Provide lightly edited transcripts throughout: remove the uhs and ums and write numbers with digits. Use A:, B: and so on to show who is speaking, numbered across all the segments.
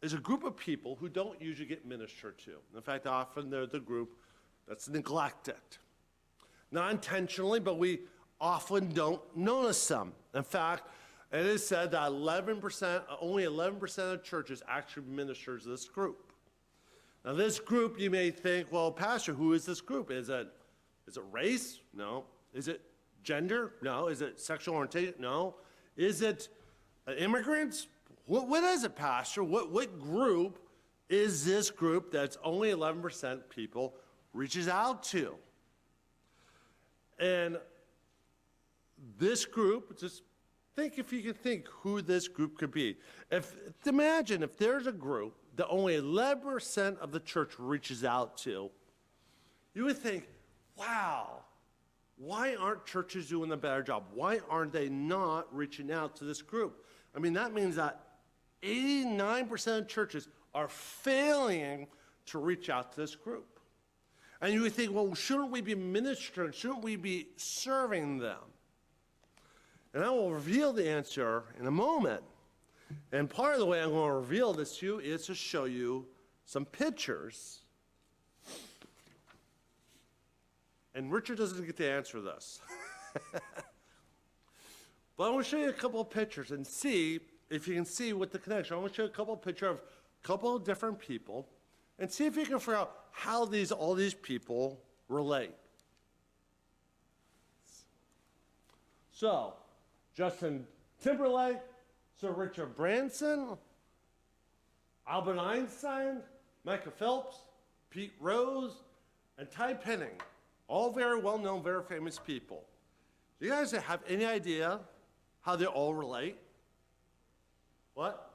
A: is a group of people who don't usually get ministered to. In fact, often they're the group that's neglected. Not intentionally, but we often don't notice them. In fact, it is said that only 11% of churches actually minister to this group. Now this group, you may think, well, Pastor, who is this group? Is it race? No. Is it gender? No. Is it sexual orientation? No. Is it immigrants? What is it, Pastor? What group is this group that's only 11% people reaches out to? And this group, just think if you can think who this group could be. Imagine if there's a group that only 11% of the church reaches out to, you would think, wow, why aren't churches doing a better job? Why aren't they not reaching out to this group? I mean, that means that 89% of churches are failing to reach out to this group. And you would think, well, shouldn't we be ministering? Shouldn't we be serving them? And I will reveal the answer in a moment. And part of the way I'm going to reveal this to you is to show you some pictures. And Richard doesn't get to answer this. But I want to show you a couple of pictures and see if you can see what the connection. I want to show you a couple of pictures of a couple of different people and see if you can figure out how all these people relate. So, Justin Timberlake, Sir Richard Branson, Albert Einstein, Michael Phelps, Pete Rose, and Ty Penning. All very well-known, very famous people. Do you guys have any idea how they all relate? What?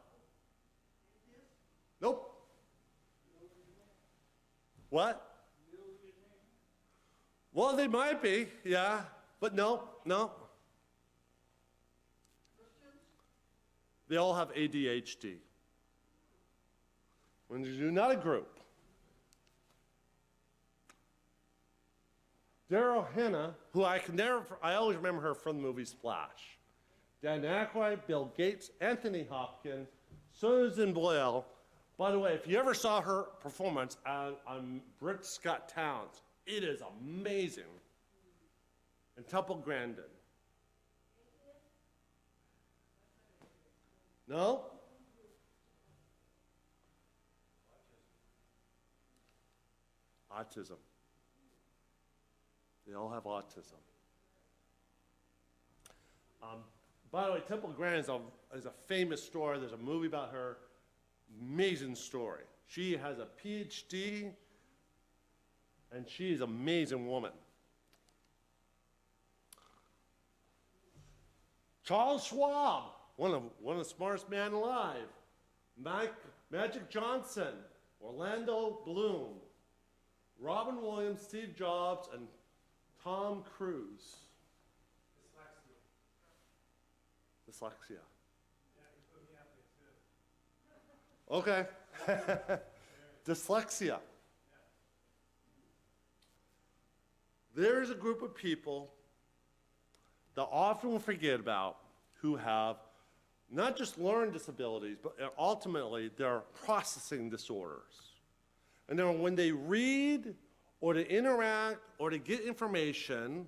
A: Nope. What? Well, they might be, yeah, but no. They all have ADHD. When you're not a group. Daryl Hannah, who I always remember her from the movie Splash. Dan Aykroyd, Bill Gates, Anthony Hopkins, Susan Boyle. By the way, if you ever saw her performance on Britain's Got Talent, it is amazing. And Temple Grandin. No? Autism. They all have autism. By the way, Temple Grandin is a famous story. There's a movie about her. Amazing story. She has a PhD, and she is an amazing woman. Charles Schwab, one of the smartest men alive. Magic Johnson, Orlando Bloom, Robin Williams, Steve Jobs, and Tom Cruise. Dyslexia. Yeah, you put me out there too. Okay. Dyslexia. There's a group of people that often we forget about who have not just learning disabilities, but ultimately they're processing disorders. And then when they read or to interact or to get information,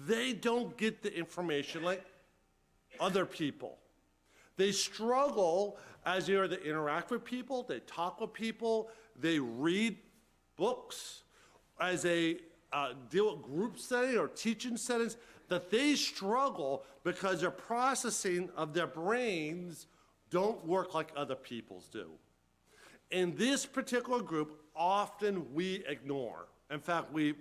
A: they don't get the information like other people. They struggle as they interact with people, they talk with people, they read books, as they deal with group setting or teaching settings, that they struggle because their processing of their brains don't work like other people's do. In this particular group, often we ignore. In fact, we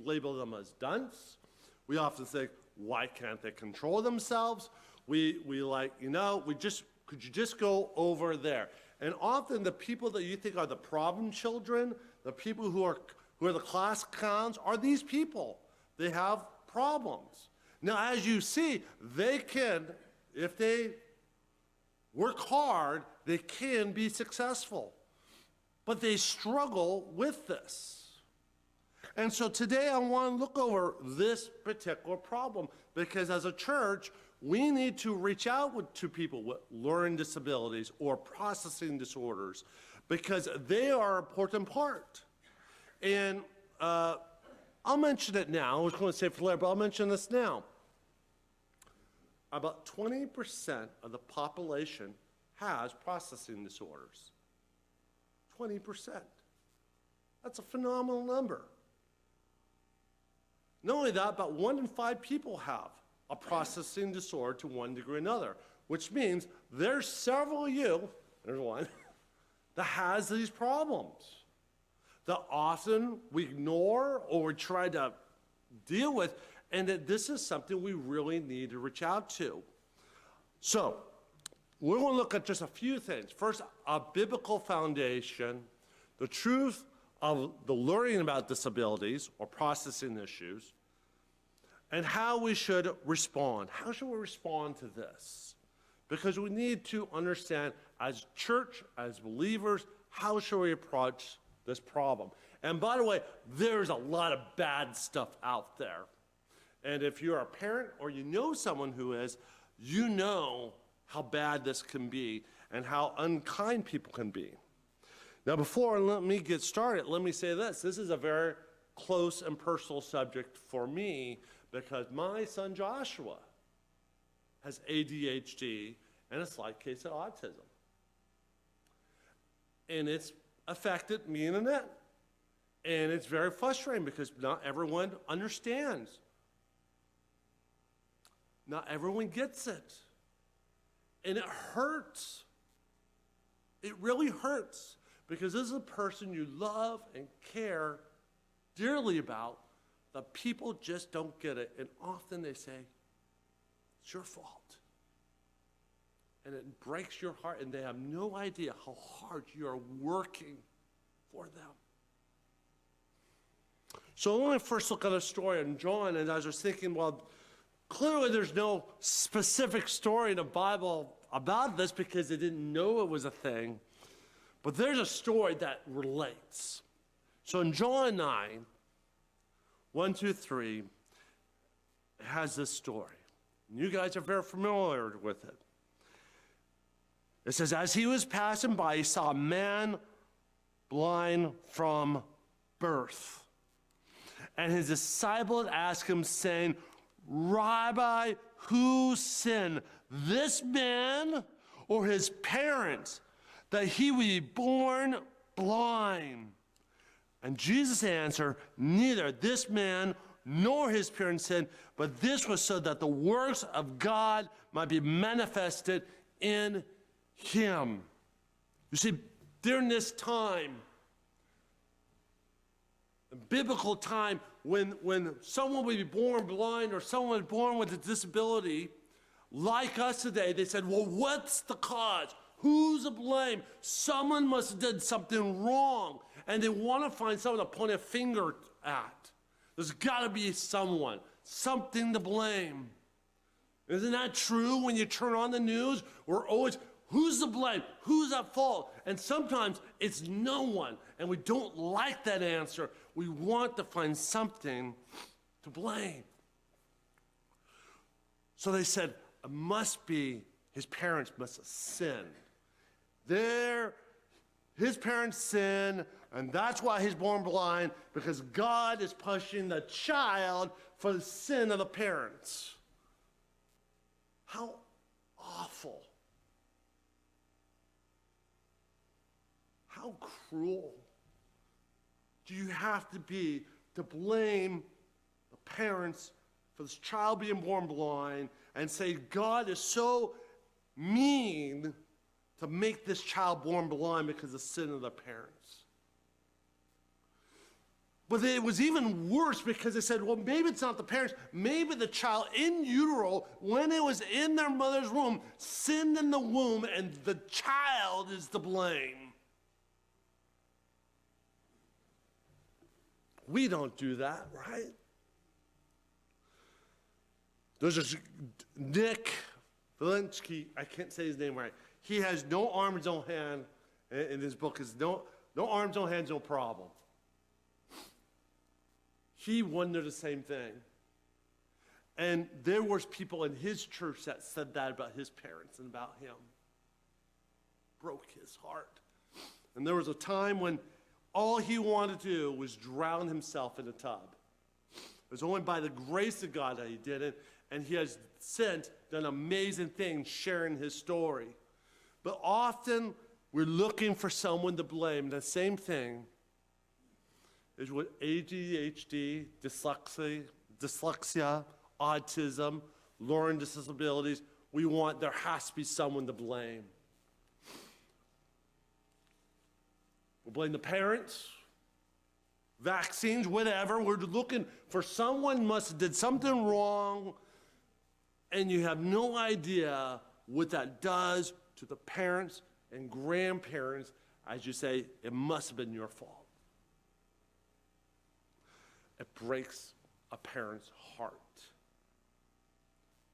A: label them as dunce. We often say, why can't they control themselves? We like, could you just go over there? And often the people that you think are the problem children, the people who are the class clowns, are these people. They have problems. Now, as you see, they can, if they work hard, they can be successful. But they struggle with this. And so today I want to look over this particular problem, because as a church, we need to reach out to people with learning disabilities or processing disorders because they are an important part. And I'll mention it now. I was going to say it for later, but I'll mention this now. About 20% of the population has processing disorders. 20%. That's a phenomenal number. Not only that, about 1 in 5 people have a processing disorder to one degree or another, which means there's several of you, there's one, that has these problems that often we ignore or we try to deal with, and that this is something we really need to reach out to. So, we're going to look at just a few things. First, a biblical foundation, the truth of the learning about disabilities or processing issues, and how we should respond. How should we respond to this? Because we need to understand, as church, as believers, how should we approach this problem? And by the way, there's a lot of bad stuff out there. And if you're a parent or you know someone who is, you know how bad this can be and how unkind people can be. Now, before let me get started, let me say this. This is a very close and personal subject for me because my son Joshua has ADHD and a slight case of autism. And it's affected me and Annette. And it's very frustrating because not everyone understands. Not everyone gets it. And it hurts. It really hurts because this is a person you love and care dearly about, but people just don't get it. And often they say, it's your fault. And it breaks your heart, and they have no idea how hard you are working for them. So let me first look at a story on John, and as I was thinking, well, clearly there's no specific story in the Bible about this because they didn't know it was a thing. But there's a story that relates. So in John 9, 1, 2, 3, it has this story. And you guys are very familiar with it. It says, as he was passing by, he saw a man blind from birth. And his disciples asked him, saying, Rabbi, who sinned, this man or his parents, that he would be born blind? And Jesus answered, neither this man nor his parents sinned, but this was so that the works of God might be manifested in him. You see, during this time, the biblical time, when someone would be born blind or someone was born with a disability, like us today, they said, well, what's the cause? Who's to blame? Someone must have done something wrong. And they want to find someone to point a finger at. There's got to be someone, something to blame. Isn't that true when you turn on the news? We're always, who's to blame? Who's at fault? And sometimes it's no one. And we don't like that answer. We want to find something to blame. So they said, it must be his parents must have sinned. His parents sinned, and that's why he's born blind, because God is pushing the child for the sin of the parents. How awful. How cruel do you have to be to blame the parents for this child being born blind and say God is so mean to make this child born blind because of the sin of the parents? But it was even worse because they said, well, maybe it's not the parents. Maybe the child in utero, when it was in their mother's womb, sinned in the womb, and the child is to blame. We don't do that, right? There's this Nick Valinsky, I can't say his name right. He has no arms, no hand, in his book is no arms, no hands, no problem. He wondered the same thing. And there was people in his church that said that about his parents and about him. Broke his heart. And there was a time when all he wanted to do was drown himself in a tub. It was only by the grace of God that he did it, and he has since done amazing things sharing his story. But often we're looking for someone to blame. The same thing is with ADHD, dyslexia, autism, learning disabilities. There has to be someone to blame. We'll blame the parents, vaccines, whatever. We're looking for someone must have did something wrong, and you have no idea what that does to the parents and grandparents as you say, it must have been your fault. It breaks a parent's heart.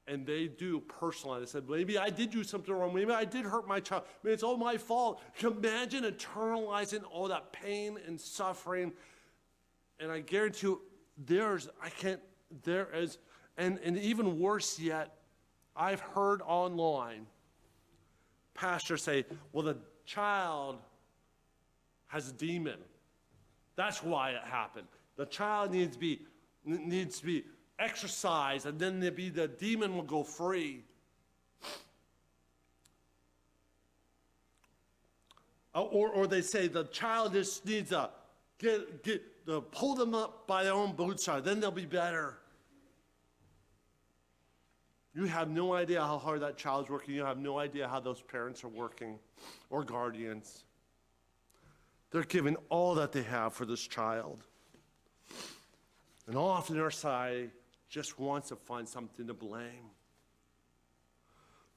A: And they do personalize. They said, maybe I did do something wrong. Maybe I did hurt my child. Maybe it's all my fault. Can you imagine internalizing all that pain and suffering? And I guarantee you, and even worse yet, I've heard online pastors say, well, the child has a demon. That's why it happened. The child needs to be exercised, and then the demon will go free. Or they say the child just needs to pull them up by their own bootstraps, then they'll be better. You have no idea how hard that child's working. You have no idea how those parents are working or guardians. They're giving all that they have for this child. And often our society just wants to find something to blame.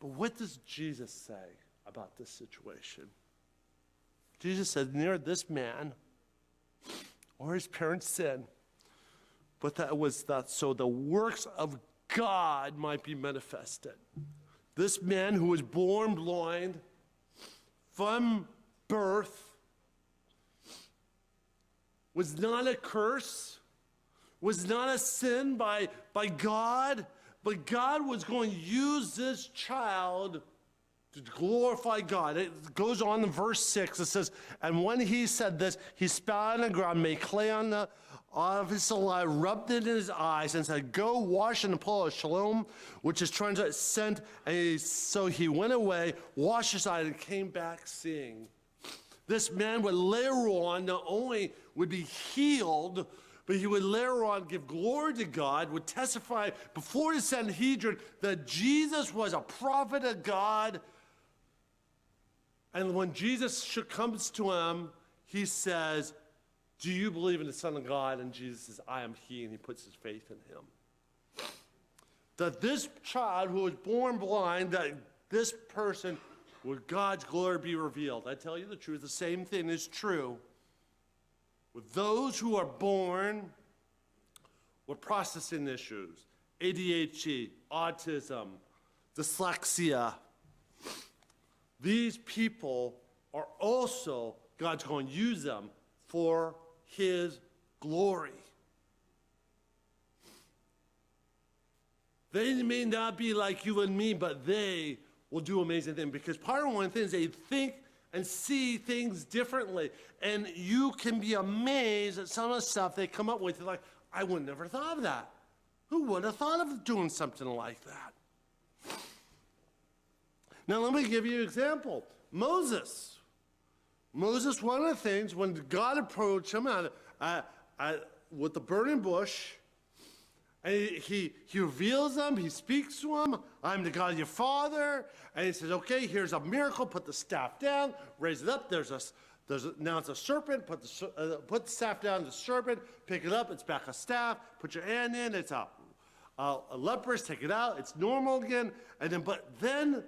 A: But what does Jesus say about this situation? Jesus said, neither this man or his parents sinned, but that was that so the works of God might be manifested. This man who was born blind from birth was not a curse, was not a sin by God, but God was going to use this child to glorify God. It goes on in verse 6. It says, and when he said this, he spat on the ground, made clay of his saliva, rubbed it in his eyes, and said, go wash in the pool of Siloam, which is translated sent. And so he went away, washed his eyes, and came back seeing. This man would later on not only would be healed, but he would later on give glory to God, would testify before the Sanhedrin that Jesus was a prophet of God. And when Jesus comes to him, he says, do you believe in the Son of God? And Jesus says, I am he, and he puts his faith in him. That this child who was born blind, that this person, would God's glory be revealed. I tell you the truth, the same thing is true with those who are born with processing issues, ADHD, autism, dyslexia. These people are also, God's going to use them for his glory. They may not be like you and me, but they will do amazing things, because part of one of the things, they think and see things differently. And you can be amazed at some of the stuff they come up with. You're like, I would never thought of that. Who would have thought of doing something like that? Now, let me give you an example. Moses, one of the things, when God approached him with the burning bush, and he reveals them, he speaks to him, I'm the God of your father, and he says, okay, here's a miracle, put the staff down, raise it up, now it's a serpent, put the staff down, the serpent, pick it up, it's back a staff, put your hand in, it's a leprous, take it out, it's normal again, but then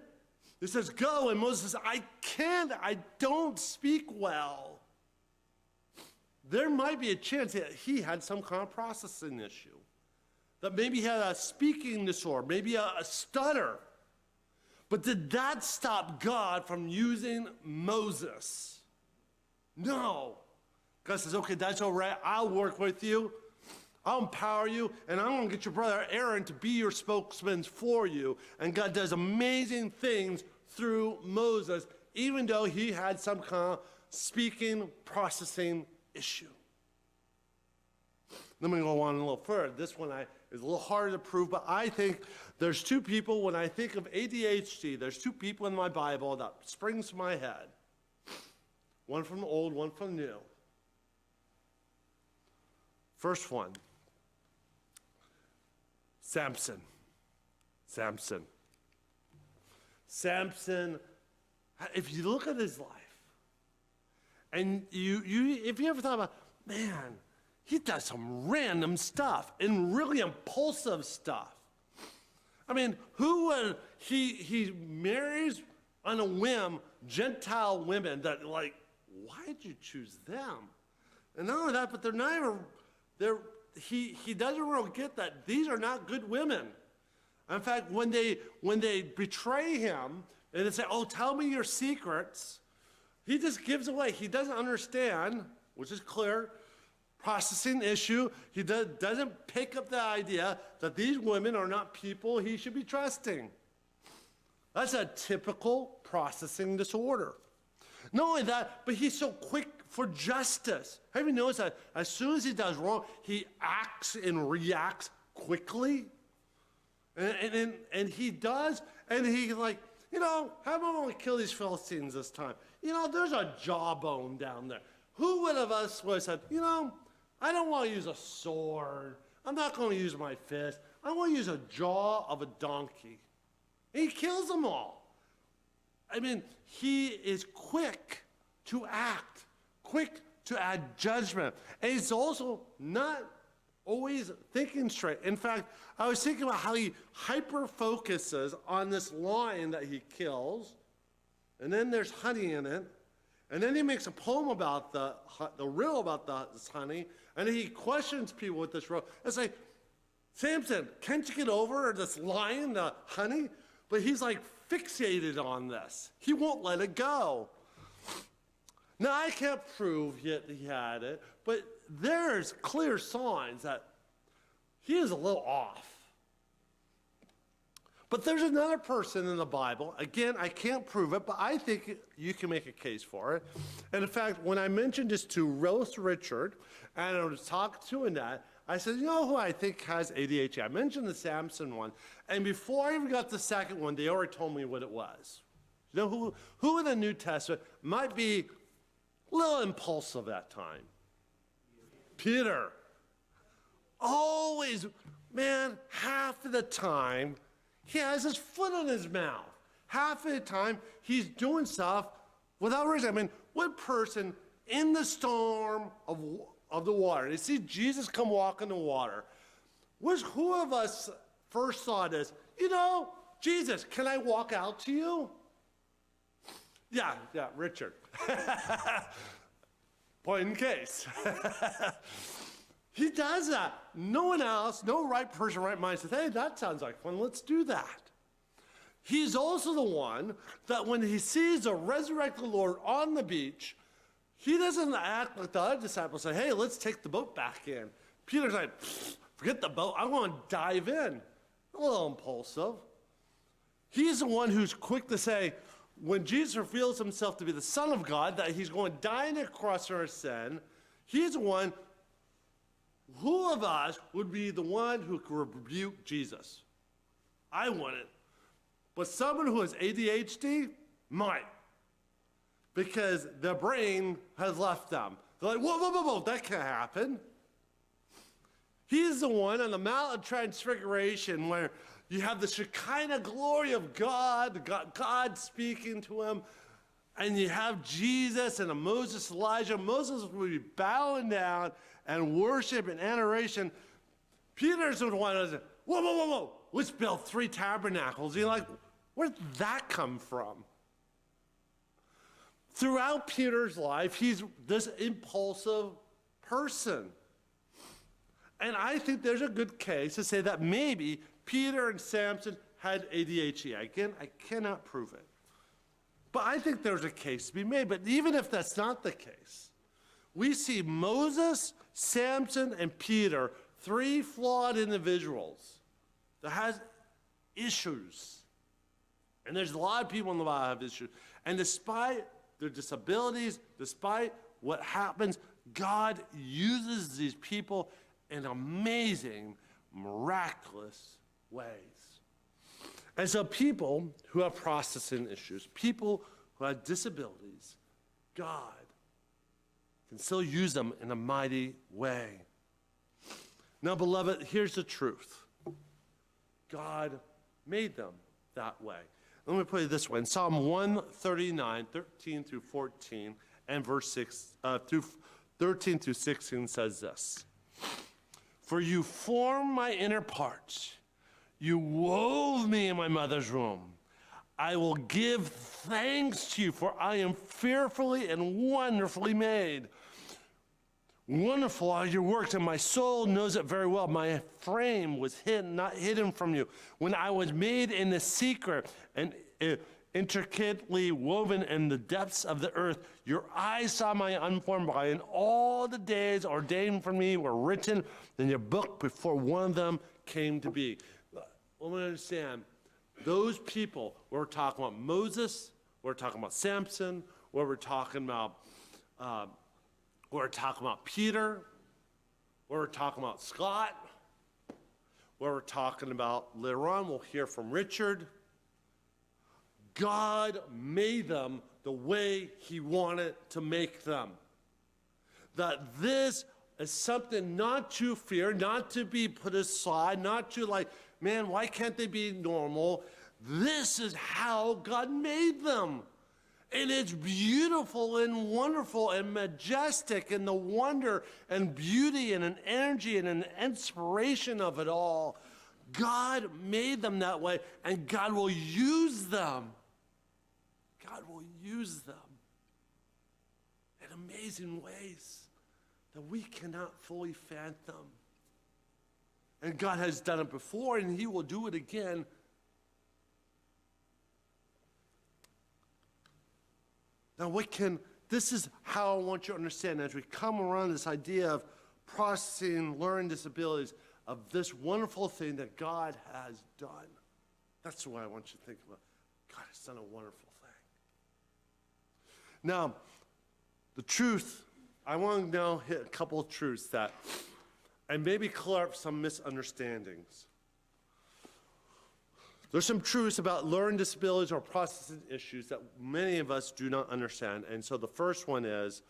A: it says go, and Moses says, I don't speak well. There might be a chance that he had some kind of processing issue. That maybe he had a speaking disorder, maybe a stutter. But did that stop God from using Moses? No. God says, okay, that's all right. I'll work with you. I'll empower you, and I'm going to get your brother Aaron to be your spokesman for you. And God does amazing things through Moses, even though he had some kind of speaking, processing issue. Let me go on a little further. This one is a little harder to prove, but I think there's two people, when I think of ADHD, there's two people in my Bible that springs to my head. One from the old, one from the new. First one, Samson. Samson, if you look at his life, and if you ever thought about, man, he does some random stuff and really impulsive stuff. I mean, he marries on a whim Gentile women that, like, why did you choose them? And not only that, but he doesn't really get that these are not good women. In fact, when they betray him and they say, oh, tell me your secrets, he just gives away. He doesn't understand, which is clear, processing issue. He doesn't pick up the idea that these women are not people he should be trusting. That's a typical processing disorder. Not only that, but he's so quick for justice. Have you noticed that as soon as he does wrong, he acts and reacts quickly? And he does, and he's like, how am I going to kill these Philistines this time? There's a jawbone down there. Who would have us would have said, I don't want to use a sword. I'm not going to use my fist. I want to use a jaw of a donkey. And he kills them all. I mean, he is quick to act, quick to add judgment. And he's also not always thinking straight. In fact, I was thinking about how he hyper-focuses on this lion that he kills, and then there's honey in it, and then he makes a poem about the riddle about this honey, and he questions people with this riddle. It's like, Samson, can't you get over this lion, the honey? But he's like fixated on this. He won't let it go. Now, I can't prove yet he had it, but there's clear signs that he is a little off. But there's another person in the Bible. Again, I can't prove it, but I think you can make a case for it. And in fact, when I mentioned this to Rose Richard, and I was talking to Annette, I said, you know who I think has ADHD? I mentioned the Samson one, and before I even got the second one, they already told me what it was. You know who in the New Testament might be a little impulsive at time? Peter. Always, man, half of the time, he has his foot in his mouth. Half of the time, he's doing stuff without reason. I mean, what person in the storm of the water, they see Jesus come walk in the water, who of us first saw this? Jesus, can I walk out to you? Yeah, Richard. Point in case. He does that. No one else, no right person, right mind says, hey, that sounds like fun, let's do that. He's also the one that when he sees a resurrected Lord on the beach, he doesn't act like the other disciples say, hey, let's take the boat back in. Peter's like, forget the boat, I want to dive in. A little impulsive. He's the one who's quick to say, when Jesus reveals himself to be the Son of God, that he's going to die on the cross for our sin, he's the one. Who of us would be the one who could rebuke Jesus? I wouldn't. But someone who has ADHD might. Because their brain has left them. They're like, whoa, that can't happen. He's the one on the Mount of Transfiguration where you have the Shekinah glory of God speaking to him, and you have Jesus and a Moses, Elijah. Moses will be bowing down and worship and adoration. Peter's the one who says, whoa, let's build 3 tabernacles. You're like, where'd that come from? Throughout Peter's life, he's this impulsive person. And I think there's a good case to say that maybe Peter and Samson had ADHD. Again, I cannot prove it. But I think there's a case to be made. But even if that's not the case, we see Moses, Samson, and Peter Three flawed individuals that has issues. And there's a lot of people in the Bible have issues. And despite their disabilities, despite what happens, God uses these people in amazing, miraculous ways. And so people who have processing issues, people who have disabilities, God can still use them in a mighty way. Now, beloved, here's the truth. God made them that way. Let me put it this way. In Psalm 139, 13 through 14, and verse 6, through 13 through 16 says this. For you formed my inner parts. You wove me in my mother's womb. I will give thanks to you, for I am fearfully and wonderfully made. Wonderful are your works, and my soul knows it very well. My frame was hidden, not hidden from you. When I was made in the secret and intricately woven in the depths of the earth, your eyes saw my unformed body, and all the days ordained for me were written in your book before one of them came to be. I want to understand, those people, we're talking about Moses, we're talking about Samson, we're talking about Peter, we're talking about Scott, we're talking about later on, we'll hear from Richard. God made them the way he wanted to make them. That this is something not to fear, not to be put aside, not to like, man, why can't they be normal? This is how God made them. And it's beautiful and wonderful and majestic, and the wonder and beauty and an energy and an inspiration of it all. God made them that way, and God will use them. God will use them in amazing ways that we cannot fully fathom. And God has done it before, and he will do it again. Now, this is how I want you to understand as we come around this idea of processing learning disabilities, of this wonderful thing that God has done. That's what I want you to think about. God has done a wonderful thing. Now, the truth, I want to now hit a couple of truths that, and maybe clear up some misunderstandings. There's some truths about learning disabilities or processing issues that many of us do not understand. And so the first one is,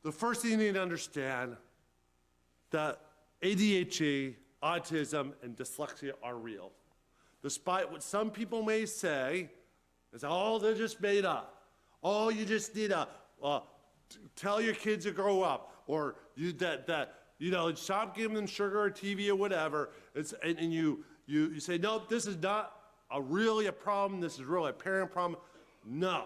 A: the first thing you need to understand that ADHD, autism, and dyslexia are real. Despite what some people may say, is, oh, they're just made up. Oh, you just need to tell your kids to grow up, or stop giving them sugar or TV or whatever. And you say, no, this is not really a problem. This is really a parent problem. No,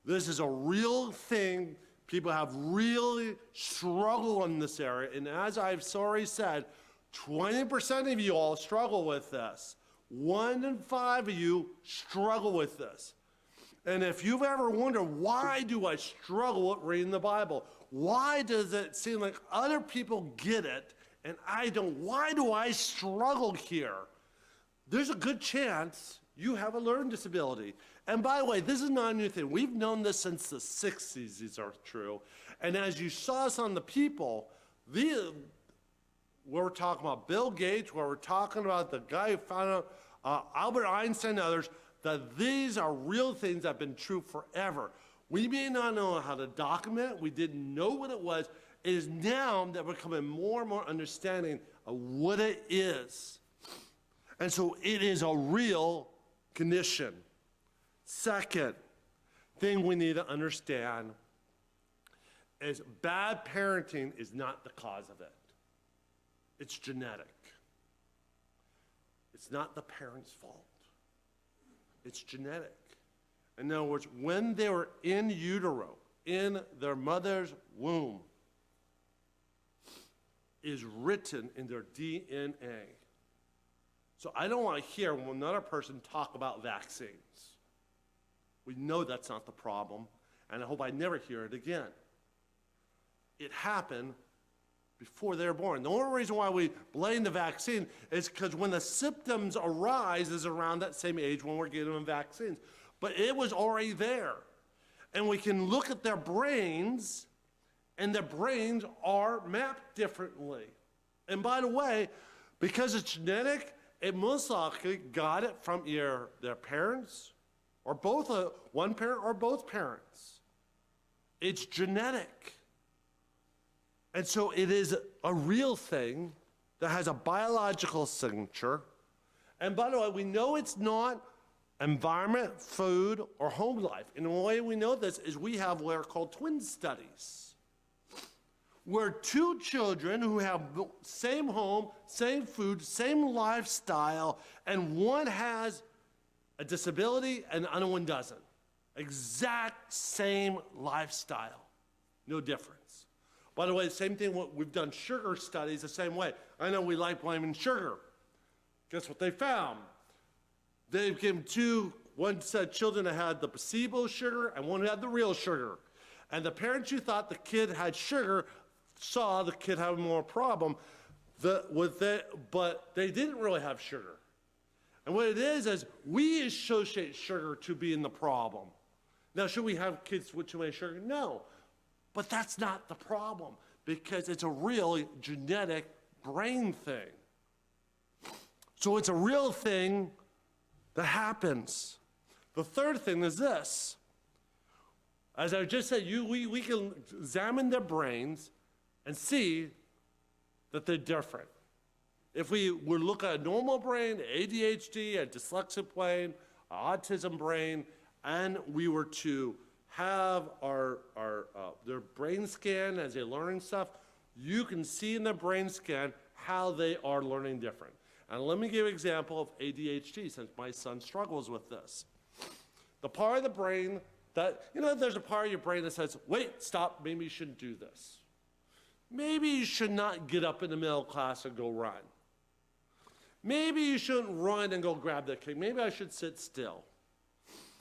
A: this is a real thing. People have really struggled in this area. And as I've already said, 20% of you all struggle with this. 1 in 5 of you struggle with this. And if you've ever wondered, why do I struggle with reading the Bible? Why does it seem like other people get it and I don't? Why do I struggle here? There's a good chance you have a learning disability. And by the way, this is not a new thing. We've known this since the 60s, these are true. And as you saw us on the people, we're talking about Bill Gates, where we're talking about the guy who found out Albert Einstein and others, that these are real things that have been true forever. We may not know how to document it. We didn't know what it was. It is now that we're becoming more and more understanding of what it is. And so it is a real condition. Second thing we need to understand is bad parenting is not the cause of it. It's genetic. It's not the parent's fault. It's genetic. In other words, when they were in utero, in their mother's womb, is written in their DNA. So I don't want to hear another person talk about vaccines. We know that's not the problem, and I hope I never hear it again. It happened before they're born. The only reason why we blame the vaccine is because when the symptoms arise is around that same age when we're giving them vaccines. But it was already there. And we can look at their brains, and their brains are mapped differently. And by the way, because it's genetic, it most likely got it from either their parents, or both, one parent or both parents. It's genetic. And so it is a real thing that has a biological signature. And by the way, we know it's not environment, food, or home life. And the way we know this is we have what are called twin studies, where two children who have the same home, same food, same lifestyle, and one has a disability and the other one doesn't. Exact same lifestyle, no difference. By the way, same thing, we've done sugar studies the same way. I know we like blaming sugar. Guess what they found? They've given one set of children that had the placebo sugar and one who had the real sugar. And the parents who thought the kid had sugar saw the kid having more problem, but they didn't really have sugar. And what it is we associate sugar to being the problem. Now, should we have kids with too much sugar? No. But that's not the problem, because it's a real genetic brain thing. So it's a real thing that happens. The third thing is this. As I just said, we can examine their brains and see that they're different. If we would look at a normal brain, ADHD, a dyslexia brain, an autism brain, and we were to have their brain scan as they're learning stuff, you can see in the brain scan how they are learning different. And let me give you an example of ADHD, since my son struggles with this. The part of the brain that, there's a part of your brain that says, wait, stop, maybe you shouldn't do this. Maybe you should not get up in the middle of class and go run. Maybe you shouldn't run and go grab that cake. Maybe I should sit still.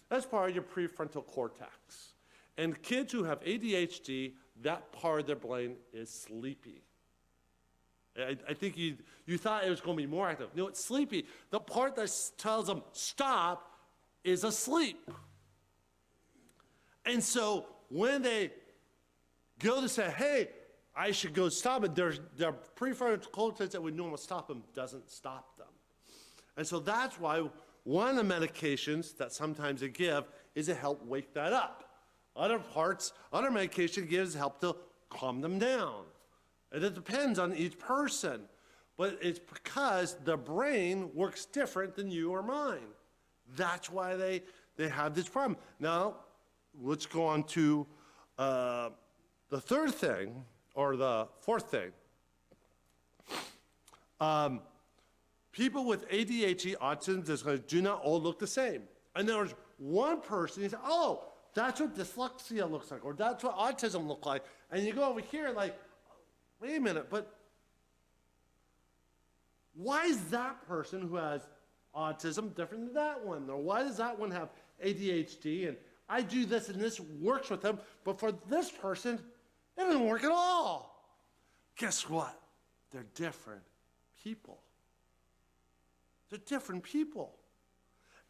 A: That's part of your prefrontal cortex. And kids who have ADHD, that part of their brain is sleepy. I think you thought it was going to be more active. No, it's sleepy. The part that tells them stop is asleep. And so when they go to say, hey, I should go stop it, their prefrontal cortex that would normally stop them doesn't stop them. And so that's why one of the medications that sometimes they give is to help wake that up. Other medication gives help to calm them down. And it depends on each person. But it's because the brain works different than you or mine. That's why they have this problem. Now, let's go on to the third thing, or the fourth thing. People with ADHD, autism, dyslexia do not all look the same. And there's one person, you say, oh, that's what dyslexia looks like, or that's what autism looks like. And you go over here and like, wait a minute, but why is that person who has autism different than that one? Or why does that one have ADHD? And I do this and this works with them, but for this person, it doesn't work at all. Guess what? They're different people. They're different people.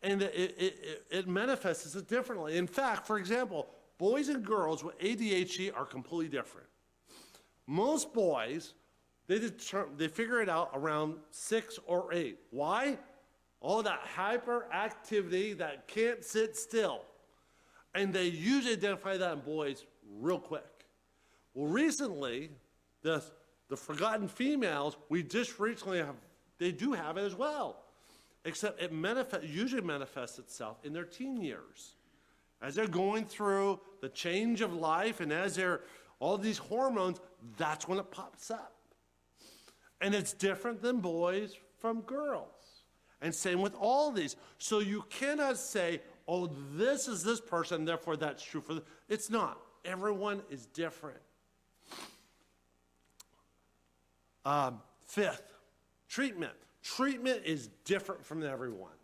A: And it manifests it differently. In fact, for example, boys and girls with ADHD are completely different. Most boys, they figure it out around 6 or 8. Why? All that hyperactivity that can't sit still. And they usually identify that in boys real quick. Well, recently, the forgotten females, we just recently have, they do have it as well. Except it usually manifests itself in their teen years. As they're going through the change of life and as they're all these hormones, that's when it pops up. And it's different than boys from girls. And same with all these. So you cannot say, oh, this is this person, therefore that's true for them. It's not. Everyone is different. Fifth, treatment. Treatment is different from everyone.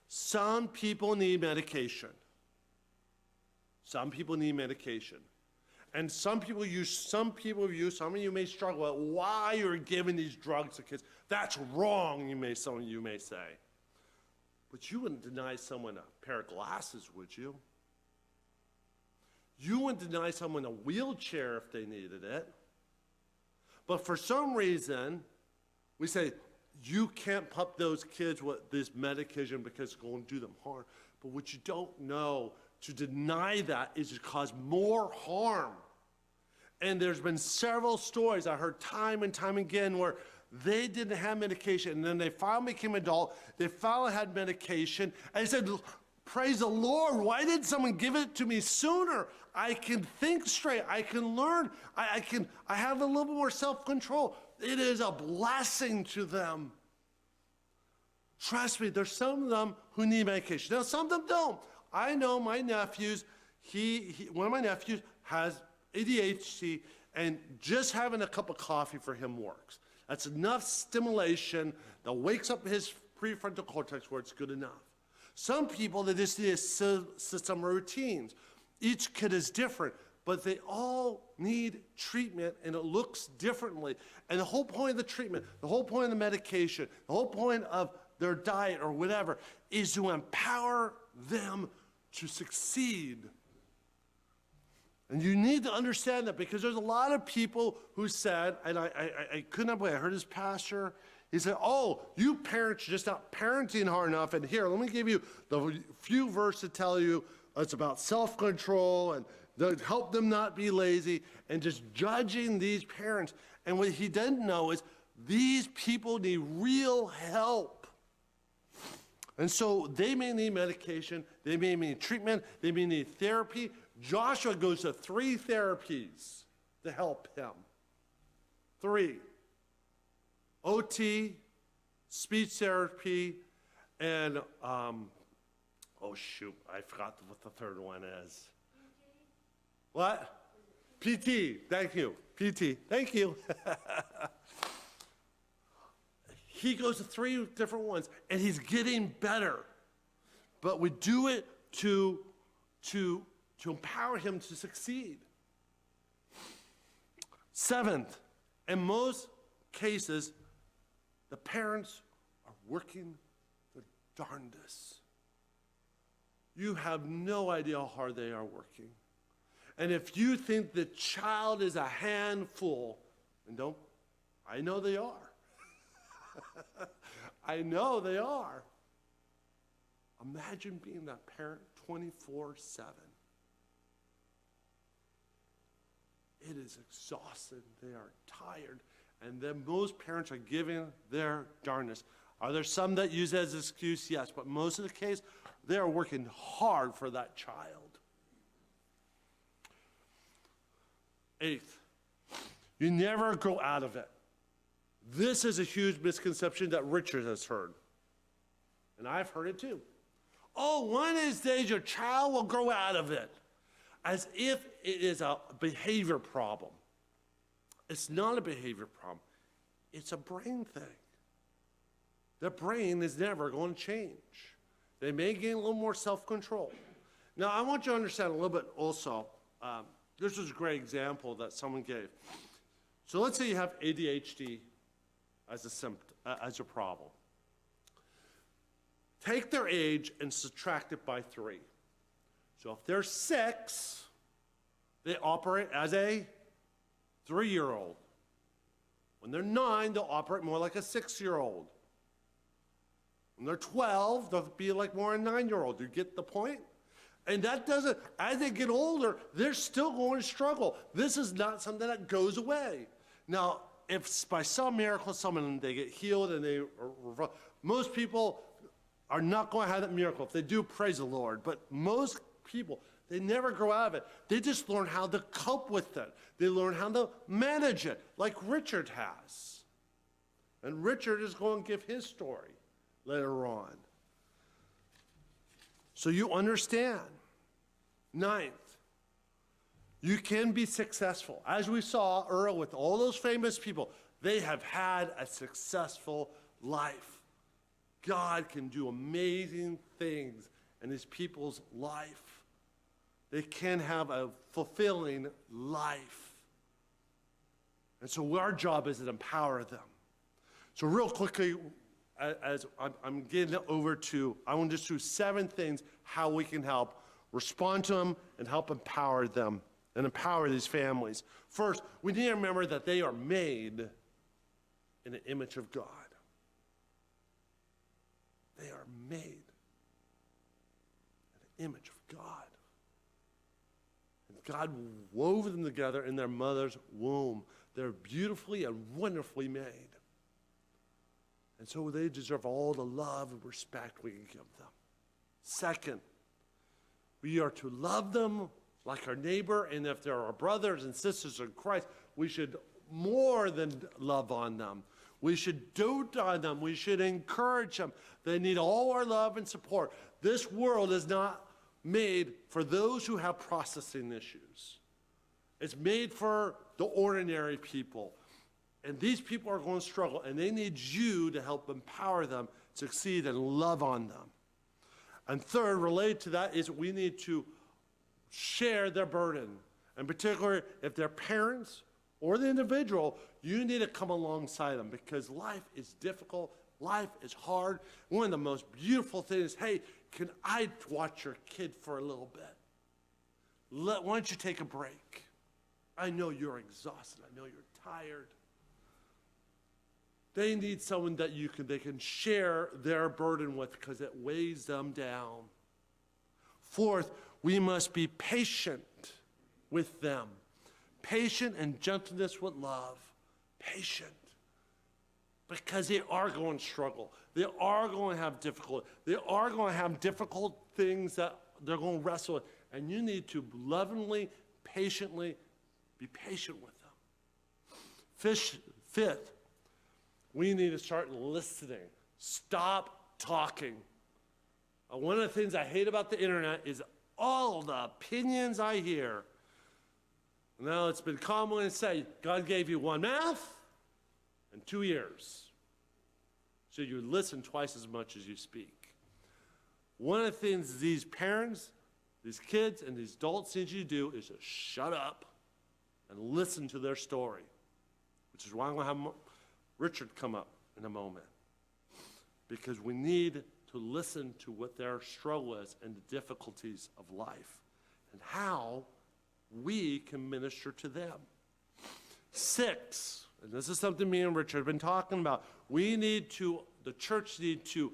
A: Some people need medication. Some people need medication. And some people use, some of you may struggle at why you're giving these drugs to kids. That's wrong, some of you may say. But you wouldn't deny someone a pair of glasses, would you? You wouldn't deny someone a wheelchair if they needed it. But for some reason, we say, you can't pump those kids with this medication because it's going to do them harm. But what you don't know, to deny that is to cause more harm. And there's been several stories I heard time and time again where they didn't have medication, and then they finally became adult, they finally had medication, and they said, praise the Lord, why didn't someone give it to me sooner? I can think straight, I can learn, I have a little more self-control. It is a blessing to them. Trust me, there's some of them who need medication. Now, some of them don't. I know my nephews, one of my nephews has ADHD, and just having a cup of coffee for him works. That's enough stimulation that wakes up his prefrontal cortex where it's good enough. Some people, they just need a system of routines. Each kid is different, but they all need treatment, and it looks differently. And the whole point of the treatment, the whole point of the medication, the whole point of their diet or whatever is to empower them to succeed. And you need to understand that, because there's a lot of people who said, and I could not believe, I heard his pastor, he said, oh, you parents are just not parenting hard enough, and here, let me give you the few verses to tell you it's about self-control and to help them not be lazy, and just judging these parents. And what he didn't know is these people need real help. And so they may need medication, they may need treatment, they may need therapy. Joshua goes to 3 therapies to help him. 3. OT, speech therapy, and, oh shoot, I forgot what the third one is. What? PT, thank you. PT, thank you. He goes to 3 different ones, and he's getting better. But we do it to empower him to succeed. 7th, in most cases, the parents are working their darndest. You have no idea how hard they are working. And if you think the child is a handful, and don't, I know they are. I know they are. Imagine being that parent 24/7. It is exhausting. They are tired. And then most parents are giving their darndest. Are there some that use it as an excuse? Yes. But most of the case, they are working hard for that child. 8th, you never grow out of it. This is a huge misconception that Richard has heard. And I've heard it too. Oh, one of these days your child will grow out of it. As if it is a behavior problem. It's not a behavior problem. It's a brain thing. The brain is never going to change. They may gain a little more self-control. Now, I want you to understand a little bit also. This is a great example that someone gave. So let's say you have ADHD as a symptom, as a problem. Take their age and subtract it by 3. So if they're 6, they operate as a 3-year-old. When they're 9, they'll operate more like a 6-year-old. When they're 12, they'll be like more a 9-year-old. You get the point? And that doesn't, as they get older, they're still going to struggle. This is not something that goes away. Now, if by some miracle, they get healed and most people are not going to have that miracle. If they do, praise the Lord. But most people, they never grow out of it. They just learn how to cope with it. They learn how to manage it, like Richard has. And Richard is going to give his story later on. So you understand. 9th, you can be successful. As we saw earlier with all those famous people, they have had a successful life. God can do amazing things in his people's life. they can have a fulfilling life. And so our job is to empower them. So real quickly, as I'm getting over to, I want to just do 7 things how we can help respond to them and help empower them and empower these families. First, we need to remember that they are made in the image of God. They are made in the image of God. And God wove them together in their mother's womb. They're beautifully and wonderfully made. And so they deserve all the love and respect we can give them. Second, we are to love them like our neighbor, and if they're our brothers and sisters in Christ, we should more than love on them. We should dote on them. We should encourage them. They need all our love and support. This world is not made for those who have processing issues. It's made for the ordinary people. And these people are going to struggle, and they need you to help empower them, succeed, and love on them. And third, related to that, is we need to share their burden. In particular, if they're parents or the individual, you need to come alongside them because life is difficult, life is hard. One of the most beautiful things is, hey, can I watch your kid for a little bit? Why don't you take a break? I know you're exhausted. I know you're tired. They need someone that they can share their burden with because it weighs them down. Fourth, we must be patient with them. Patient and gentleness with love. Patient. Because they are going to struggle. They are going to have difficulty. They are going to have difficult things that they're going to wrestle with. And you need to lovingly, patiently be patient with them. Fifth, we need to start listening. Stop talking. One of the things I hate about the internet is all the opinions I hear. Now, it's been common to say, God gave you one mouth and 2 ears. So you listen twice as much as you speak. One of the things these parents, these kids, and these adults need you to do is to shut up and listen to their story, which is why I'm going to have Richard come up in a moment. Because we need to listen to what their struggle is and the difficulties of life and how we can minister to them. 6, and this is something me and Richard have been talking about, the church needs to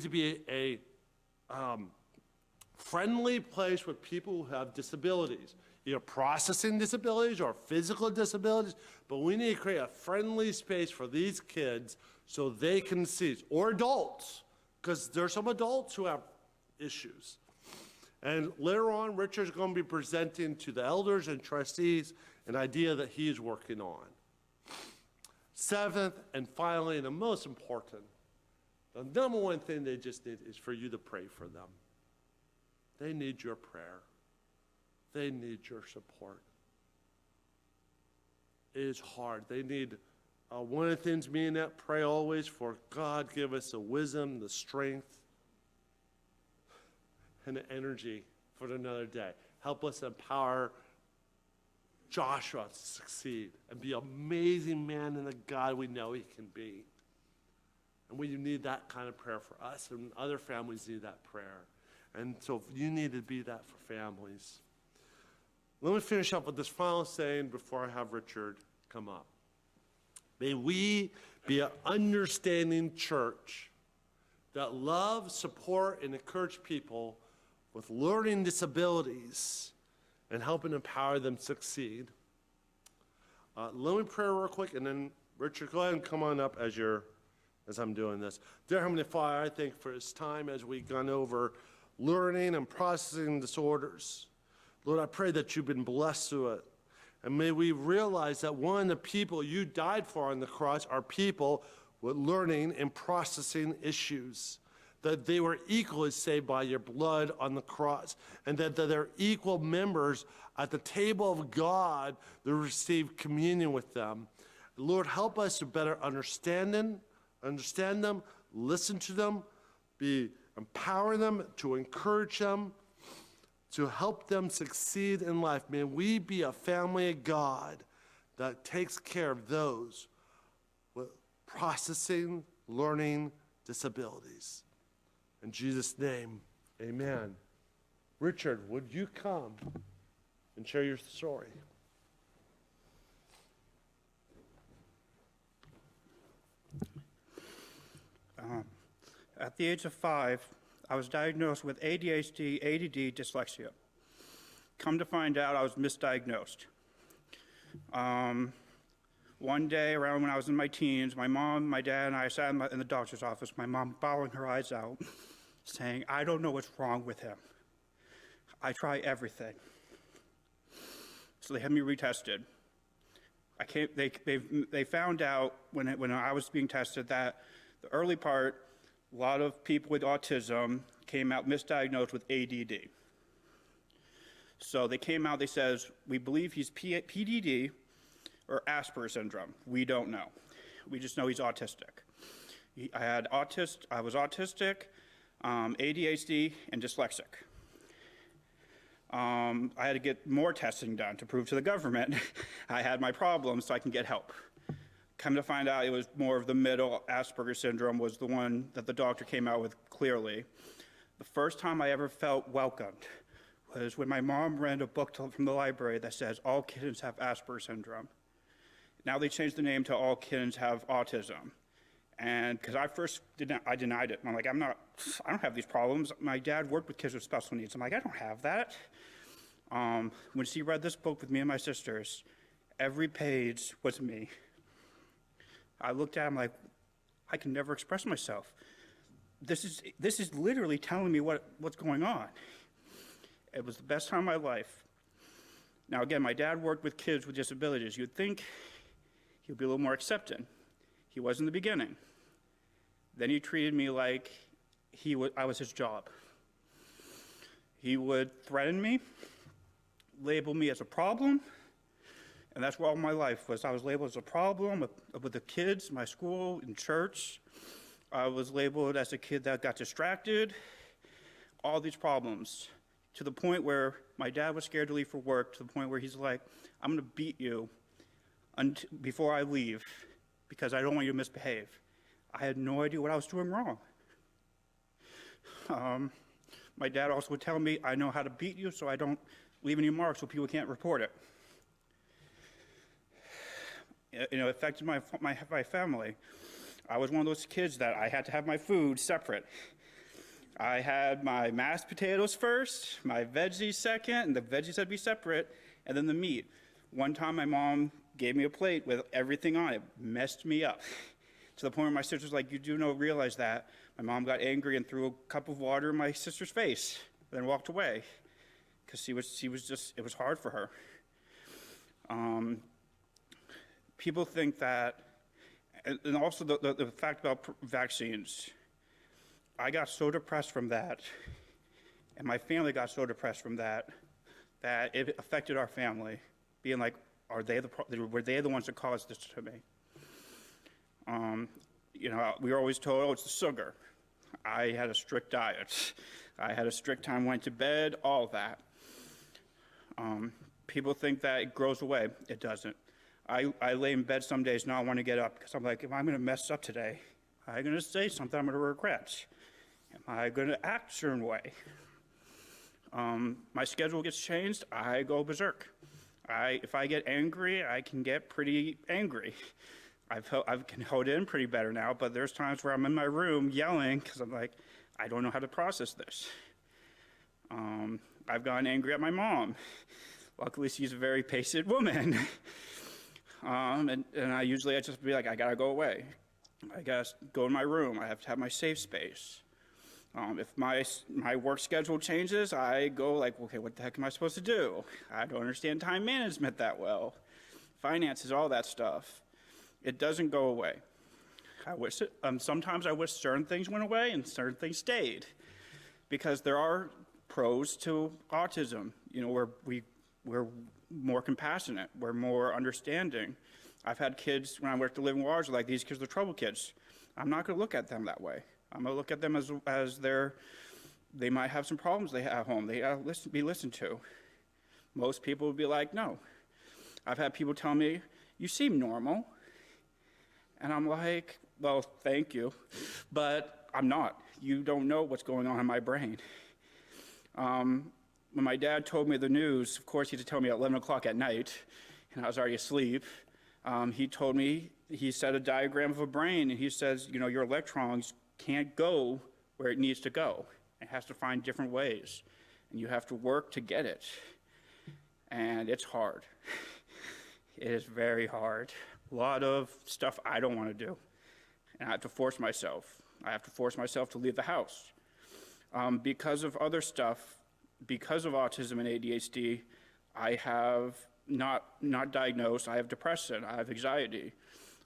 A: be a friendly place with people who have disabilities, either processing disabilities or physical disabilities, but we need to create a friendly space for these kids so they can see, or adults, because there's some adults who have issues. And later on, Richard's going to be presenting to the elders and trustees an idea that he is working on. 7th, and finally, and the most important, the number one thing they just need is for you to pray for them. They need your prayer. They need your support. It is hard. They need, one of the things me and that pray always for, God give us the wisdom, the strength, and the energy for another day. Help us empower Joshua to succeed and be an amazing man and the God we know he can be. And we need that kind of prayer for us, and other families need that prayer. And so you need to be that for families. Let me finish up with this final saying before I have Richard come up. May we be an understanding church that loves, support, and encourage people with learning disabilities and helping empower them succeed. Let me pray real quick, and then Richard, go ahead and come on up as I'm doing this. Dear Heavenly Father, I thank you for this time as we've gone over learning and processing disorders. Lord, I pray that you've been blessed through it. And may we realize that one of the people you died for on the cross are people with learning and processing issues, that they were equally saved by your blood on the cross, and that they're equal members at the table of God that receive communion with them. Lord, help us to better understand them, listen to them, empower them, to encourage them, to help them succeed in life. May we be a family of God that takes care of those with processing, learning disabilities. In Jesus' name, amen. Richard, would you come and share your story?
B: At the age of 5, I was diagnosed with ADHD, ADD, dyslexia. Come to find out, I was misdiagnosed. One day, around when I was in my teens, my mom, my dad, and I sat in the doctor's office, my mom bawling her eyes out, saying, I don't know what's wrong with him. I try everything. So they had me retested. They found out when I was being tested that the early part, a lot of people with autism came out misdiagnosed with ADD. So they came out, they says, we believe he's PDD or Asperger's syndrome. We don't know. We just know he's autistic. I was autistic, ADHD, and dyslexic. I had to get more testing done to prove to the government I had my problems so I can get help. Come to find out it was more of the middle. Asperger's syndrome was the one that the doctor came out with clearly. The first time I ever felt welcomed was when my mom read a book from the library that says all kids have Asperger's syndrome. Now they changed the name to all kids have autism. And because I denied it. I'm like, I don't have these problems. My dad worked with kids with special needs. I'm like, I don't have that. When she read this book with me and my sisters, every page was me. I looked at him like, I can never express myself. This is literally telling me what's going on. It was the best time of my life. Now again, my dad worked with kids with disabilities. You'd think he'd be a little more accepting. He was in the beginning. Then he treated me like I was his job. He would threaten me, label me as a problem, and that's where all my life was. I was labeled as a problem with the kids, my school, in church. I was labeled as a kid that got distracted, all these problems, to the point where my dad was scared to leave for work, to the point where he's like, I'm gonna beat you before I leave because I don't want you to misbehave. I had no idea what I was doing wrong. My dad also would tell me, I know how to beat you so I don't leave any marks so people can't report it. It affected my family. I was one of those kids that I had to have my food separate. I had my mashed potatoes first, my veggies second, and the veggies had to be separate, and then the meat. One time my mom gave me a plate with everything on it, messed me up. To the point where my sister's like, you do realize that. My mom got angry and threw a cup of water in my sister's face, then walked away, because she was just, it was hard for her. People think that, and also the fact about vaccines, I got so depressed from that, and my family got so depressed from that it affected our family, being like, were they the ones that caused this to me? We were always told, oh, it's the sugar. I had a strict diet. I had a strict time, went to bed, all of that. People think that it grows away. It doesn't. I lay in bed some days not want to get up because I'm like, if I'm going to mess up today, am I going to say something I'm going to regret? Am I going to act a certain way? My schedule gets changed, I go berserk. If I get angry, I can get pretty angry. I can hold in pretty better now, but there's times where I'm in my room yelling because I'm like, I don't know how to process this. I've gotten angry at my mom. Luckily, she's a very patient woman. And I just be like, I gotta go away. I gotta go in my room. I have to have my safe space. If my work schedule changes, I go like, okay, what the heck am I supposed to do? I don't understand time management that well. Finances, all that stuff. It doesn't go away. Sometimes I wish certain things went away and certain things stayed, because there are pros to autism. We're more compassionate. We're more understanding. I've had kids when I worked at Living Waters like, these kids are trouble kids. I'm not going to look at them that way. I'm going to look at them as they're They might have some problems they have at home. They gotta be listened to. Most people would be like, no. I've had people tell me, you seem normal. And I'm like, well, thank you, but I'm not. You don't know what's going on in my brain. When my dad told me the news, of course, he had to tell me at 11 o'clock at night, and I was already asleep. He told me, he set a diagram of a brain, and he says, you know, your electrons can't go where it needs to go. It has to find different ways, and you have to work to get it. And it's hard. It is very hard. A lot of stuff I don't want to do, and I have to force myself. I have to force myself to leave the house. Because of other stuff, because of autism and ADHD, I have not diagnosed, I have depression, I have anxiety.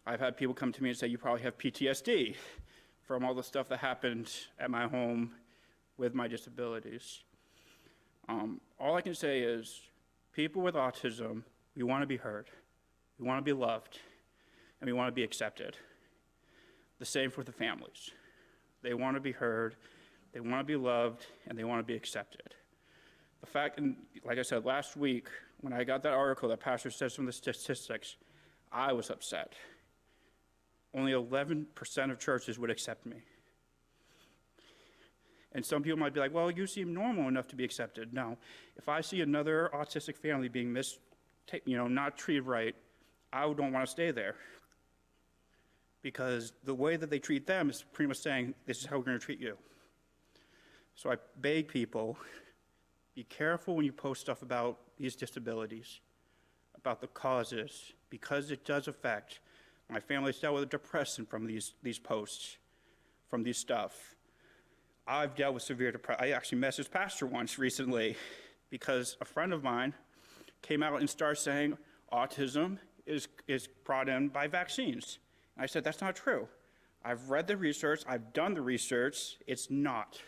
B: I've had people come to me and say, you probably have PTSD from all the stuff that happened at my home with my disabilities. All I can say is, people with autism, we want to be heard, we want to be loved, and we want to be accepted. The same for the families. They want to be heard, they want to be loved, and they want to be accepted. The fact, and like I said, last week, when I got that article that Pastor said some of the statistics, I was upset. Only 11% of churches would accept me. And some people might be like, well, you seem normal enough to be accepted. No, if I see another autistic family being not treated right, I don't want to stay there. Because the way that they treat them is pretty much saying, this is how we're going to treat you. So I beg people, be careful when you post stuff about these disabilities, about the causes, because it does affect. My family's dealt with depression from these posts, from these stuff. I've dealt with severe depression. I actually messaged Pastor once recently because a friend of mine came out and started saying autism is brought in by vaccines. I said, that's not true. I've read the research, I've done the research, it's not.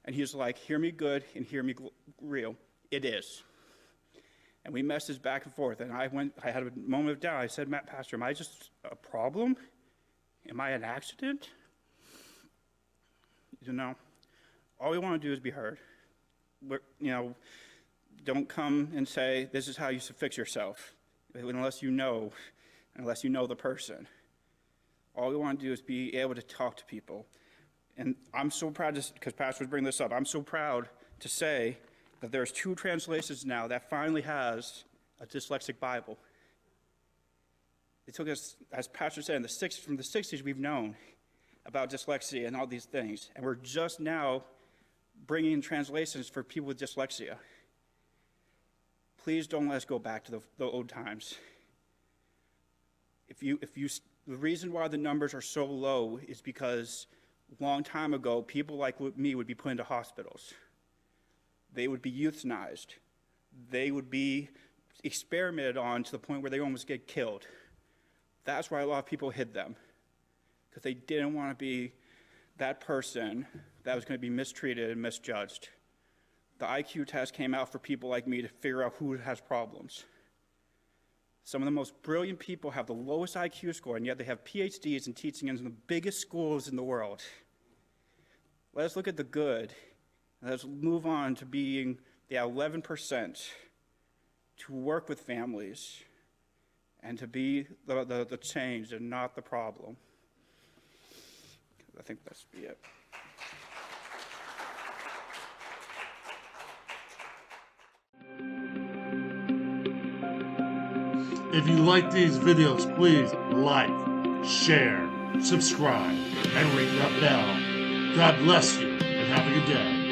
B: And he's like, hear me good and hear me real. It is. And we messaged back and forth, and I had a moment of doubt. I said, Pastor, am I just a problem? Am I an accident? You know, all we want to do is be heard. Don't come and say, this is how you should fix yourself, unless you know the person. All we want to do is be able to talk to people. And I'm so proud, because Pastor was bringing this up, I'm so proud to say that there's 2 translations now that finally has a dyslexic Bible. It took us, as Pastor said, from the 60s we've known about dyslexia and all these things, and we're just now bringing in translations for people with dyslexia. Please don't let us go back to the old times. The reason why the numbers are so low is because a long time ago, people like me would be put into hospitals. They would be euthanized. They would be experimented on to the point where they almost get killed. That's why a lot of people hid them, because they didn't want to be that person that was going to be mistreated and misjudged. The IQ test came out for people like me to figure out who has problems. Some of the most brilliant people have the lowest IQ score, and yet they have PhDs and teaching in the biggest schools in the world. Let us look at the good. Let's move on to being the 11% to work with families and to be the change and not the problem. I think that's be it.
A: If you like these videos, please like, share, subscribe, and ring that bell. God bless you, and have a good day.